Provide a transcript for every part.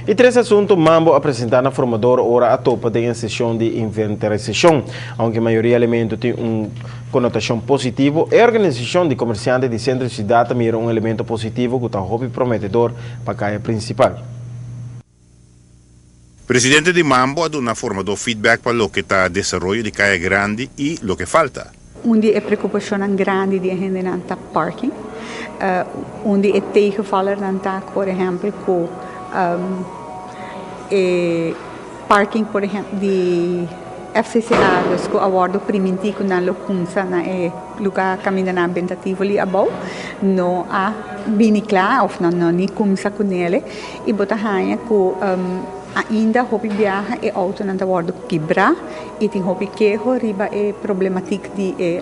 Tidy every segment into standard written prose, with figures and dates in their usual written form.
E três assuntos Mambo apresentar na formador ora a topa de sessão de inventarização, aunque a maioria elementos tem conotação positiva, a organização de comerciantes de centro de cidade também é elemento positivo que está hobby prometedor para a caia principal. Presidente de Mambo ha dado formador feedback para lo que está desarrollo de calle grande y lo que falta. Onde é preocupação grande de gente não tá parking, onde é tegenvaller não tá, por exemplo, com parking, por exemplo, de FCCA, com o acordo primitivo na locunça na lugar caminho na habitativo ali abaixo, não há bem claro, ou não nem começa com ele, e botar rainha com ainda hobby viaja e auto não acordo quebrar e tem hobby que riba é problemática de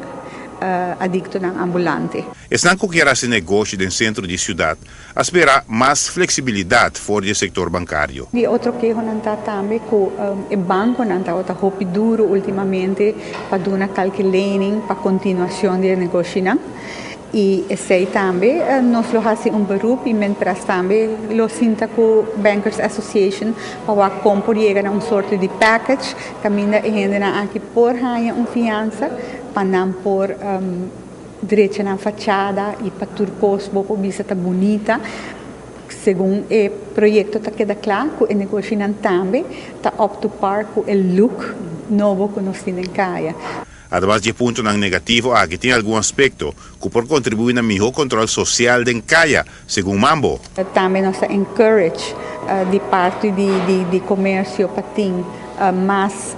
adicto na ambulante. Estão coqueira esse negócio no centro de cidade, a esperar mais flexibilidade fora do setor bancário. E outro que não está também com o banco não está hobby duro ultimamente para dar uma calculação para continuação do negócio não. E sei também, nós fazemos beroep, e mentras também lo sinta com Bankers Association para compor chegar a sorte de package, caminha e gente aqui por ganhar fiança, para não por direito na fachada e para turcos, para visita bonita, segundo o projeto está queda claro, que o negócio também está up to par com o look novo que nós temos em Caia. Además de punto negativo, aquí tiene algún aspecto que por contribuir a mejor control social de Encaya, según Mambo. Também nós encourage de parte de comércio para ter mais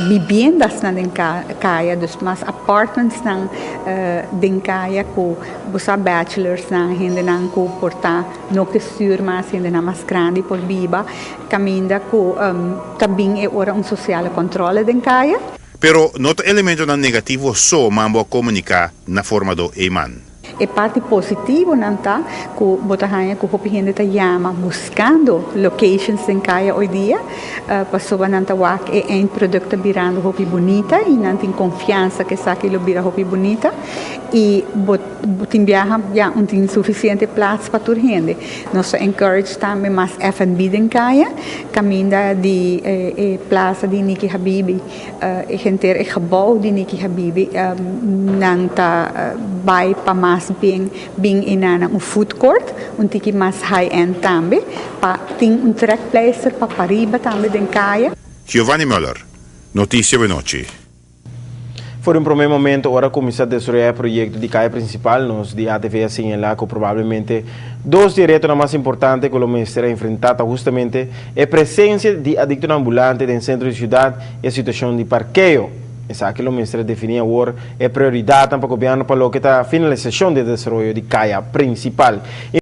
viviendas na Encaya, mais apartments na Encaya, com os bachelors na gente não que portar no que sur mais gente na mais grande por viva, caminha com também é ora social controle de Encaya. Pero nota elemento negativo só Mambo a comunicar na forma do EMAN. E parte positiva não está que botahanha que o gente está chama buscando locations em Caia hoje dia, passou não está é um produto virando roupa bonita e não tem confiança que sabe que vira roupa bonita e botim viaja já não tem suficiente place para toda gente. Nós encourage também mais F&B em Caia, caminha de plaza de Niki Habibi, gente é gebouw de Niki Habibi, não está vai para mais bem inana food court, tiki mais high-end também, tem track placer para Pariba também em Caia. Giovanni Müller, Notícia Veloce. Por um primeiro momento, agora começar a desenvolver o projeto de caia principal, nos de ATV asseñalar que provavelmente dois direitos mais importantes que o Ministério enfrenta justamente é a presença de adictos ambulantes no centro de cidade e a situação de parqueio. Essa que o Ministério definia agora é prioridade para o governo para a finalização do desenvolvimento de caia principal.